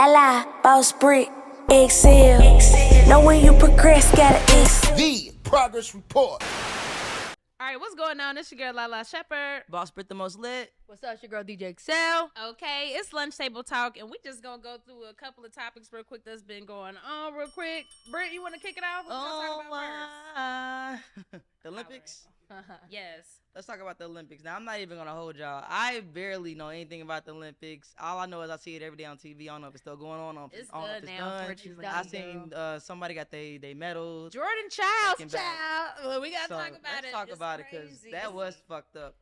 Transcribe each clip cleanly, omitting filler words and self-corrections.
Lalaa, boss Britt, eXeL. Know when you progress, gotta eXeL. The progress report. All right, what's going on? It's your girl Lalaa Shepard. Boss Britt the most lit. What's up, it's your girl DJ eXeL. Okay, it's lunch table talk, and we just gonna go through a couple of topics real quick that's been going on real quick. Britt, you want to kick it off? What you gonna talk about first? The Olympics. Yes. Let's talk about the Olympics. Now, I'm not even going to hold y'all. I barely know anything about the Olympics. All I know is I see it every day on TV. I don't know if it's still going on. It's I don't know if good it's now. done. Unfortunately. I seen somebody got they medals. Jordan Chiles, Looking back. child. Well, we gotta So, talk about it. let's talk It's about it because crazy. that was fucked up.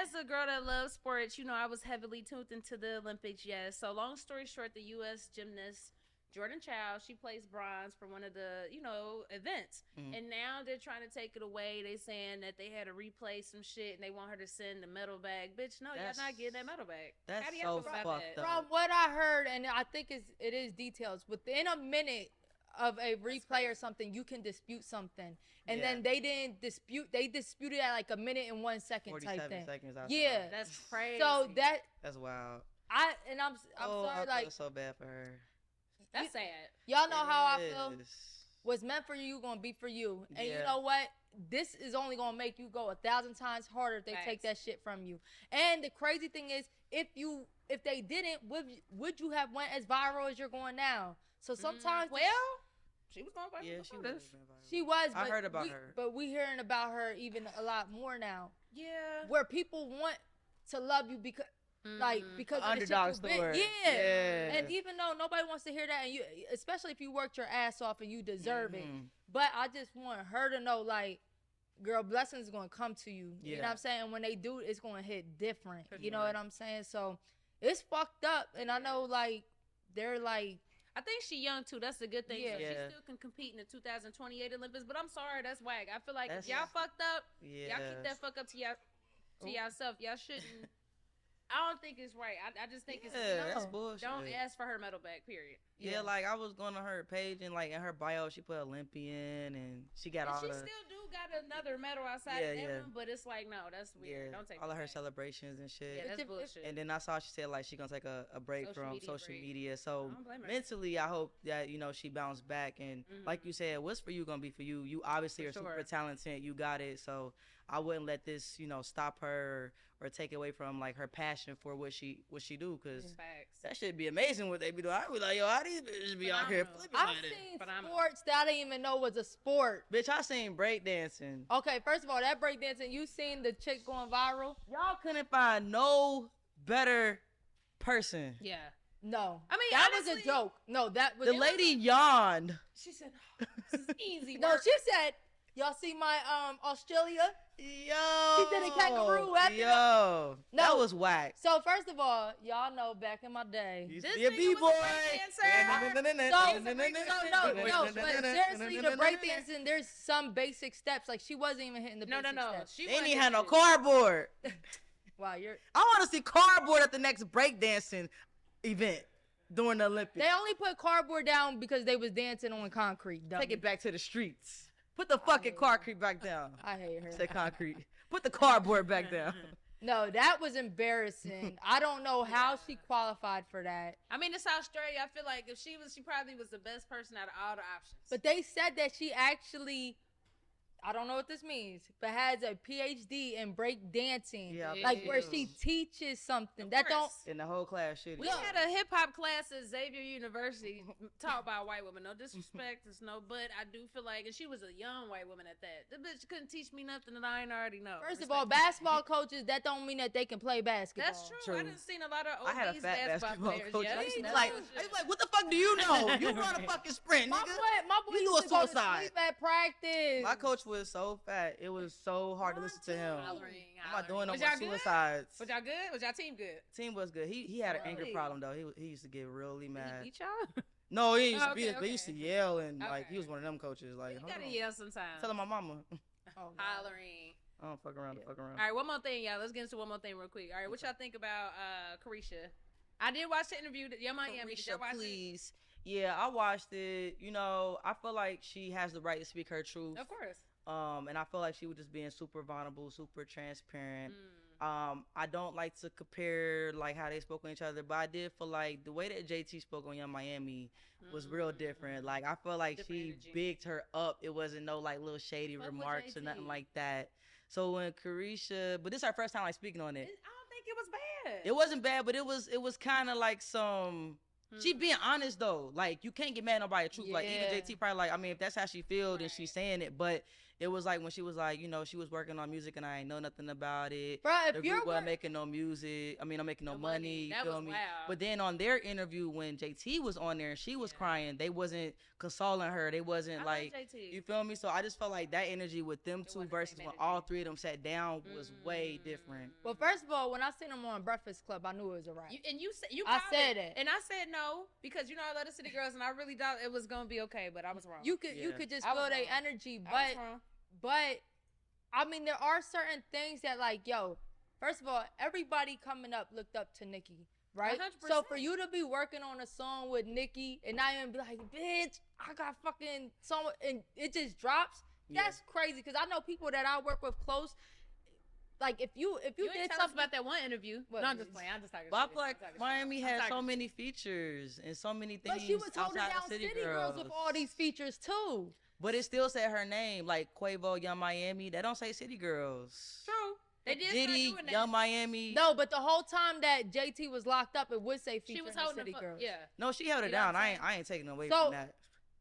As a girl that loves sports, you know, I was heavily tuned into the Olympics, yes. So long story short, the U.S. gymnast Jordan Chiles, she placed bronze for one of the, events. Mhm. And now they're trying to take it away. They saying that they had to replay some shit and they want her to send the medal back. Bitch, no, That's- y'all not getting that medal back. that's How do y'all so feel about fucked that? up. From what I heard, and I think it is details, within a minute of a replay or something, you can dispute something. And Yeah. then they didn't dispute, they disputed at like a minute and 1 second type 47 thing. seconds. I saw. Yeah. That's crazy. So That's wild. I'm I sorry, like, feel so bad for her. that's sad. y'all know It how I feel. is. What's meant for you gonna be for you. And you Yeah. know what? This is only gonna make you go 1,000 times harder if they take that shit from you. And the crazy thing is, if they didn't, would you have went as viral as you're going now? So sometimes She was going viral. Yeah, before she this. was. she was. I But heard about her. But we hearing about her even a lot more now, Yeah. where people want to love you because. Like because of the shit Underdog you been- story. yeah. And even though nobody wants to hear that, and you, especially if you worked your ass off and you deserve it, Mhm. but I just want her to know, like, girl, blessings gonna come to you. You know Yeah. what I'm saying? And when they do, it's gonna hit different. For You know sure. what I'm saying? So it's fucked up, and I know like they're like. I think she young too. That's a good thing. So Yeah. she still can compete in the 2028 Olympics. But I'm sorry, that's whack. I feel like if That's- y'all fucked up, Yeah. y'all keep that fuck up to yourself. Y'all shouldn't. I don't think it's right. I just think it's Yeah, no, that's bullshit. don't ask for her medal back. Period. Yeah, like I was going on her page and like in her bio she put Olympian and she got And all she the still do got another medal outside Yeah, of that yeah. one, but it's like no, that's weird. Don't take all it of her back. celebrations and shit. Yeah, that's If- bullshit. And then I saw she said like she gonna take a break Social from media social break. media. So I don't blame her. mentally, I hope that she bounced back. And like you said, what's for you gonna be for you. You obviously Mm-hmm. For are sure. super talented. You got it. So I wouldn't let this stop her or take away from like her passion for what she do. Cause Facts. that should be amazing what they be doing. I be like, yo, how these bitches be out here Phenomenal. flipping I've like that? seen Phenomenal. sports that I didn't even know was a sport. Bitch, I seen breakdancing. Okay, first of all, that breakdancing, you seen the chick going viral? Y'all couldn't find no better person. Yeah. No. I mean, that was honestly, a joke. No, that was The lady yawned. She said, oh, "This is easy." No, work. she said, y'all see my Australia? Yo. She did a kangaroo after Yo. No. That was whack. So first of all, y'all know back in my day. Used This to be a nigga was a B-boy. breakdancer. But seriously, the breakdancing, there's some basic steps. Like she wasn't even hitting the No, basic steps. She They ain't wasn't even had no shit. cardboard. Wow, you're. I want to see cardboard at the next breakdancing event during the Olympics. They only put cardboard down because they was dancing on concrete. Take it back to the streets. Put the fucking concrete back down. I hate her. Say concrete. Put the cardboard back down. No, that was embarrassing. I don't know how she qualified for that. I mean, it's Australia. I feel like if she probably was the best person out of all the options. But they said that she actually, I don't know what this means, but has a PhD in break dancing. Yeah, Like where she Ew. teaches something. Of That don't. course. And the whole class shit. We had a hip hop class at Xavier University taught by a white woman. No disrespect, it's no, but I do feel like, and she was a young white woman at that. The bitch couldn't teach me nothing that I ain't already know. First of all, Respectfully. basketball coaches, that don't mean that they can play basketball. That's true. I didn't seen a lot of I had a obese fat basketball players. coach. Yeah, I used to be that's like, bullshit. what the fuck do you know? You run a fucking sprint, My nigga. boy You used to go to suicide. sleep at practice. My coach was so fat. It was so hard to listen to him. Hollering, I'm not doing no Was more y'all good? suicides. Was y'all good? Was y'all team good? Team was good. He had an anger Really? problem though. He used to get really Did mad. he beat y'all? No, he used to Oh, be. okay, But he used to okay. yell and like Okay. he was one of them coaches. Like, You hold gotta on. yell sometimes. Tell my mama. Oh, God. Hollering. I don't fuck around. Fuck around. All right, one more thing, y'all. Let's get into one more thing real quick. All right, what y'all think about Caresha? I did watch the interview. Yeah, Miami. Did y'all Caresha watch Please. Yeah, I watched it. I feel like she has the right to speak her truth. it? Of course. And I feel like she was just being super vulnerable, super transparent. I don't like to compare like how they spoke on each other, but I did feel like the way that JT spoke on Young Miami was real different. Like I feel like Different she energy. bigged her up. It wasn't no like little shady Fuck with remarks or JT. nothing like that. So when Caresha, but this is our first time like speaking on it. I don't think it was bad. It wasn't bad, but it was kind of like some. She being honest though, like you can't get mad at nobody truth. Like even Yeah. JT probably like, I mean, if that's how she feels, then Right. she's saying it. But it was like when she was like, you know, she was working on music and I ain't know nothing about it. Bruh, The if you're group wasn't making no music. I mean, I'm making no money. You That feel was me? wild. But then on their interview when JT was on there and she was Yeah. crying, they wasn't consoling her. They wasn't I like, like JT. you feel me? So I just felt like that energy with them two wasn't the versus same when energy. all three of them sat down was way different. Well, first of all, when I seen him on Breakfast Club, I knew it was a wrap. You said you I called said it, it. and I said no because you know I love the City Girls, and I really thought it was gonna be okay, but I was wrong. You Yeah. could just I was feel their wrong. energy, I was but wrong. I mean, there are certain things that like, yo, first of all, everybody coming up looked up to Nicki, right? 100%. So for you to be working on a song with Nicki and not even be like, bitch, I got fucking song, and it just drops. Yeah. That's crazy because I know people that I work with close. Like if you You did ain't tell us something about that one interview. What, No, I'm just bitch? playing. I'm just talking But I shit. feel like I'm talking shit. Miami I'm had talking so shit. many features and so many things. but she was holding outside down of City Girls with all these features too. But it still said her name, like Quavo, Young Miami. That don't say City Girls. True. They did Diddy, start doing that. Young Miami. No, but the whole time that JT was locked up, it would say She featuring was the holding City the Girls. Yeah. No, she held it You know down. what I'm I ain't taking away So- from that.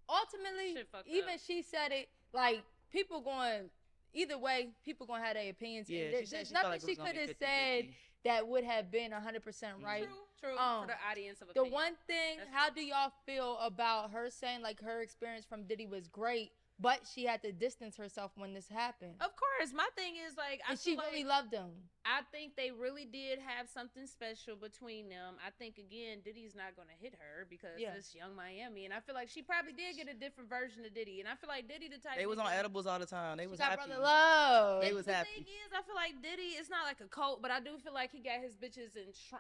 Ultimately, Shit fucked even up. she said it, like people going either way, people gonna have their opinions. Yeah, and she said there's she felt nothing like it she was gonna could be have 50-50. said that would have been 100% right. True. Um, For the audience of The opinion. one thing, That's how true. do y'all feel about her saying like her experience from Diddy was great, but she had to distance herself when this happened? Of course, my thing is like I And she feel really like, loved him. I think they really did have something special between them. I think again, Diddy's not gonna hit her because Yeah. it's Young Miami, and I feel like she probably did get a different version of Diddy, and I feel like Diddy the type. They was on nigga- edibles all the time. They She was got happy. brother love. They And was the happy. thing is, I feel like Diddy, it's not like a cult, but I do feel like he got his bitches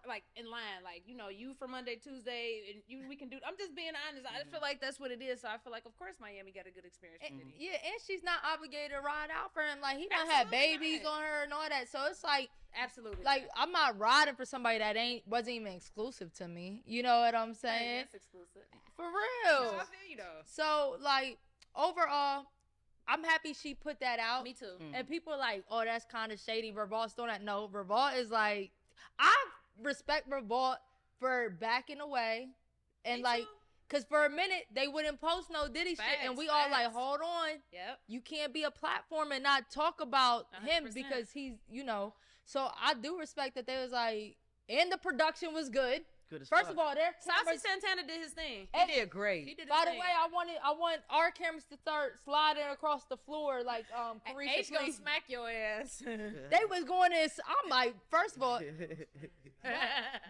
like in line. Like, you know, you for Monday, Tuesday, and we can do. I'm just being honest. I feel like that's what it is. So I feel like, of course, Miami got a good experience with And, Diddy. yeah, and she's not obligated to ride out for him. Like he done had Absolutely babies not. on her and all that. So it's like Absolutely. like I'm not riding for somebody that wasn't even exclusive to me. You know what I'm Hey, saying? that's exclusive. For No, real. I feel you though. So like overall, I'm happy she put that out. Me too. And people are like, oh, that's kind of shady. Revolt's doing that. No, Revolt is like, I respect Revolt for backing away. And Me like, too. cause for a minute they wouldn't post no Diddy shit, and Facts, we all like, facts. hold on, Yep. you can't be a platform and not talk about him 100%. because he's, you know. So I do respect that they was like, and the production was good. Good as First fuck. of all, their Saucy cameras. Santana did his thing. He did great. He did his By the thing. way, I want our cameras to start sliding across the floor like Caresha H gonna Please. smack your ass. They was going in. I'm like, first of all,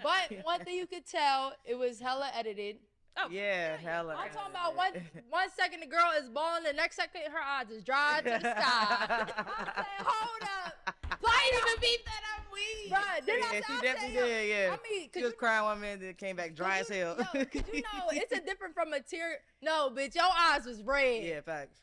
but one thing you could tell, it was hella edited. Oh, Yeah, hella. I'm talking about one second the girl is balling, the next second her eyes is dry to the sky. I'm saying, hold up. I ain't even beat that up weed. Bruh, then Yeah, I she said, definitely did, yeah. I mean, She was crying one minute, then came back dry as hell. Cause you know, it's a different from a tear. No, bitch, your eyes was red. Yeah, facts.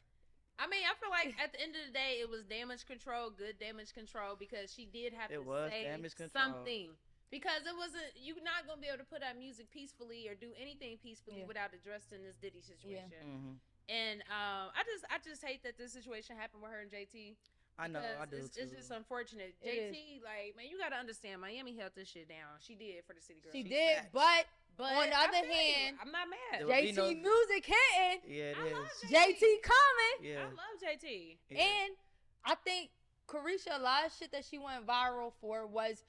I mean, I feel like at the end of the day, it was damage control, good damage control, because she did have It to was say damage control. something. Because it wasn't, you're not going to be able to put out music peacefully or do anything peacefully Yeah. without addressing this Diddy situation. Hmm. And I just hate that this situation happened with her and JT. I know, I do because too. it's just unfortunate. It JT, like, man, you got to understand, Miami held this shit down. She did for the City Girls. She did, facts. but on the I other feel you. hand, I'm not mad. There would be JT no- music hitting, Yeah, it I is. love JT coming, Yeah. I love JT. Yeah. and I think Caresha, a lot of shit that she went viral for was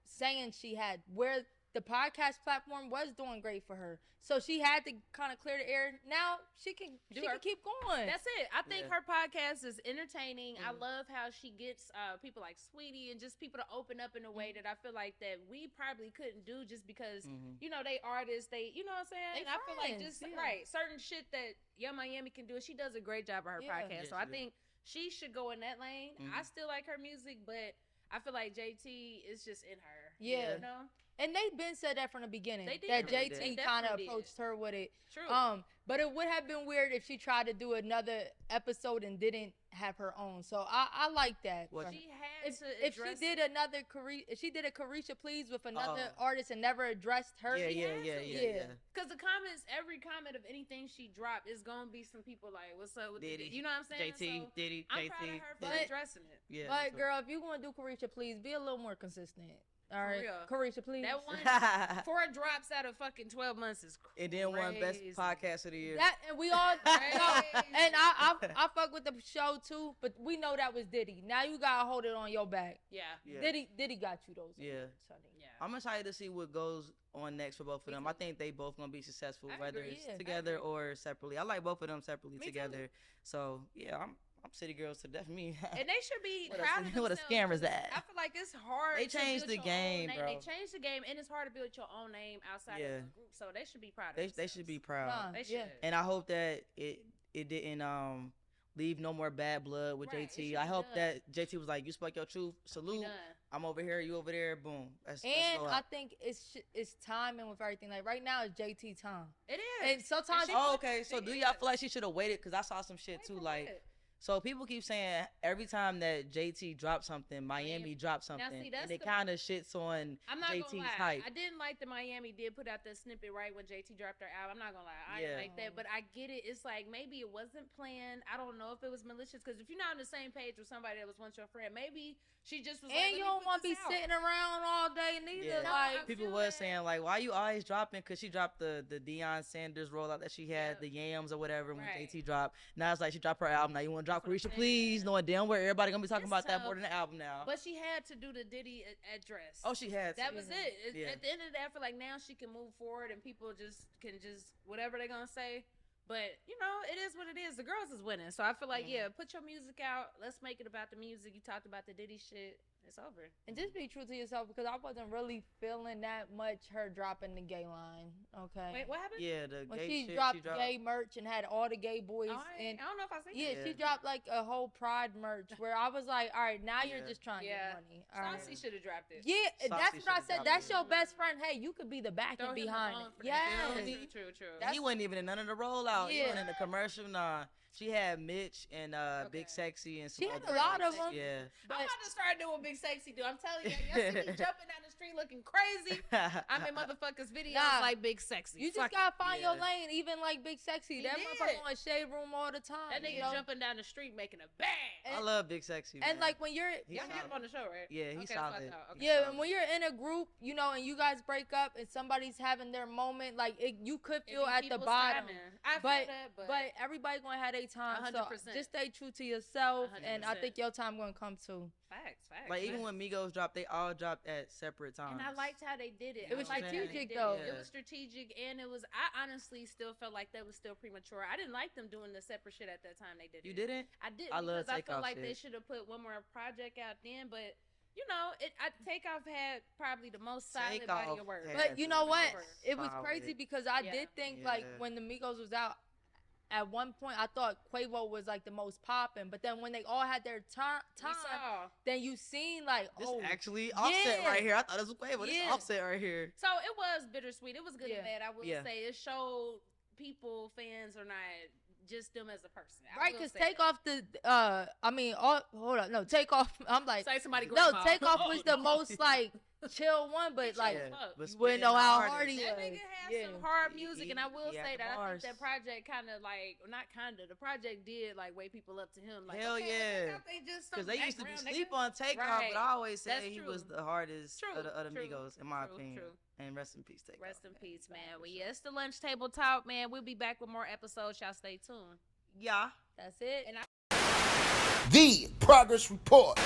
saying she had where the podcast platform was doing great for her, so she had to kind of clear the air. Now she can keep going. That's it. I think Yeah. her podcast is entertaining. I Mhm. love how she gets people like Sweetie and just people to open up in a way that I feel like that we probably couldn't do just because Mhm. you know they artists. They you know what I'm saying. They And I feel like friends, just yeah. right certain shit that Young Miami can do. She does a great job of her Yeah. podcast. Yeah, so she I do. think she should go in that lane. Mhm. I still like her music, but I feel like JT is just in her. Yeah. You know. And they've been said that from the beginning. They did. That They JT kind of definitely did. approached her with it. True. But it would have been weird if she tried to do another episode and didn't have her own. So I like that. What- for her. She had to If she address did it. another if she did a Caresha Please with another Oh. artist and never addressed her, Yeah, She yeah, had yeah, to. yeah, Yeah. yeah. Because the comments, every comment of anything she dropped is gonna be some people like, "What's up with Diddy. You know what I'm saying? JT, So, Diddy, I'm JT. proud of her for Diddy. addressing it. Yeah. But so- girl, if you want to do Caresha Please, be a little more consistent. All right, real. Caresha Please. That one, 4 drops out of fucking 12 months is crazy. and then one best podcast of the year. That and we all Crazy. know, and I fuck with the show too, but we know that was Diddy. Now you gotta hold it on your back. Yeah. Yeah. Diddy got you those. Yeah. Sonny. Yeah. I'm excited to see what goes on next for both of Me them. too. I think they both gonna be successful, I whether agree. it's Yeah, I together agree. or separately. I like both of them separately Me too. together. So yeah, I'm city girls to death. Me. And they should be What a- proud of what a themselves, scam is 'cause that? I feel like it's hard. They to changed build the your own game, name. bro. They changed the game, and it's hard to build your own name outside Yeah. of the group. So they should be proud of They themselves. should be proud. Nah, They should. yeah. And I hope that it didn't leave no more bad blood with Right, it JT. should I be hope done. that JT was like, you spoke your truth. We Salute. done. I'm over here. You over there. Boom. Let's And go I out. think it's timing with everything. Like right now, it's JT time. It is. And sometimes she- Oh, okay. So She do y'all is. feel like she should have waited? Because I saw some shit Wait too. for Like, it. so people keep saying every time that JT drops something, Miami drops Now, something, see, that's and it the- kind of shits on I'm not JT's gonna lie. hype. I didn't like that Miami did put out that snippet right when JT dropped her album. I'm not gonna lie. I Yeah. didn't like that, but I get it. It's like maybe it wasn't planned. I don't know if it was malicious because if you're not on the same page with somebody that was once your friend, maybe she just was. like, And "Let you me don't put want to be this out." sitting around all day neither. Yeah. No, Like I People feel was that. saying like, why you always dropping? Because she dropped the Deion Sanders rollout that she had, Yep. the Yams or whatever when Right. JT dropped. Now it's like she dropped her album. Now you want to drop That's what I'm Caresha saying. Please, knowing damn well everybody gonna be talking It's about that tough. more than the album now. But she had to do the Diddy address. Oh, she had to. That was it. Yeah. At the end of the day, I feel like now she can move forward and people can just whatever they're gonna say. But you know, it is what it is. The girls is winning, so I feel like yeah, put your music out. Let's make it about the music. You talked about the Diddy shit. It's over. And just be true to yourself because I wasn't really feeling that much her dropping the gay line. Okay. Wait, what happened? Yeah, the When gay she shit dropped she dropped. gay merch and had all the gay boys Oh, I and don't know if I seen yeah, that. she dropped like a whole pride merch where I was like, all right, now you're Yeah. just trying to Yeah. get money. All right. Saucy should have dropped it. Yeah, Saucy that's what I should've said. dropped That's it. your best friend. Hey, you could be the backing Throw him the behind bone it. for that. Yeah. True. He wasn't even in none of the rollout. He Yeah. wasn't in the commercial. Nah, she had Mitch and Big Okay. Sexy and some She had other a lot folks. of them. Yeah. I'm about to start doing Big Sexy dude. I'm telling you, y'all see me jumping down the street looking crazy. I'm in motherfuckers' videos Nah. like Big Sexy. You just Fuck it. gotta find your Yeah. lane, even like Big Sexy. He That did. motherfucker on Shade Room all the time. That nigga you know? jumping down the street making a bang. I love Big Sexy. And man. like when you're He's Y'all had him solid. on the show, right? Yeah, he's Okay, solid. fuck out. Okay. yeah, solid. and when you're in a group, you know, and you guys break up and somebody's having their moment, like you could It feel be at the people's bottom. timing. I feel But that, but everybody gonna have their time. So 100%. just stay true to yourself, and I 100%. think your time gonna come too. facts. Like even facts. when Migos dropped, they all dropped at separate times. And I liked how they did it. It was I liked how they strategic, did though. It Yeah. was strategic, and it was. I honestly still felt like that was still premature. I didn't like them doing the separate shit at that time they did. You it. didn't? I did. I love because I felt Takeoff like they shit. should have put one more project out then, but. You know, Takeoff had probably the most solid body Takeoff of work. had- But you know what? Solid. It was crazy because I Yeah. did think like Yeah. when the Migos was out, at one point I thought Quavo was like the most popping, but then when they all had their time, We saw. then you seen like This oh actually Offset yeah. right here. I thought this was Quavo. This Yeah. Offset right here. So it was bittersweet. It was good Yeah. and bad. I will Yeah. say it showed people, fans, are not just them as a person. I right will because say take that. off hold on, no take off. I'm like It's like somebody no grandma. take off Oh, was the no. most like chill one, but like Yeah. fuck. But you wouldn't spitting know how hard hard as- he That was. nigga had Yeah. some hard music, and I will he had say the that I think bars. that project kind of like, not kind of, the project did like wake people up to him. Like, Hell okay, yeah. Takeoff ain't just some Because they used to be background sleep nigga. on Takeoff, Right. but I always say That's he true. was the hardest True, of the true, Migos, in my true, opinion. true. And rest in peace, Takeoff. Rest in peace, man. Well, yeah, it's the Lunch Table Talk, man. We'll be back with more episodes. Y'all stay tuned. Yeah. That's it. And The Progress Report.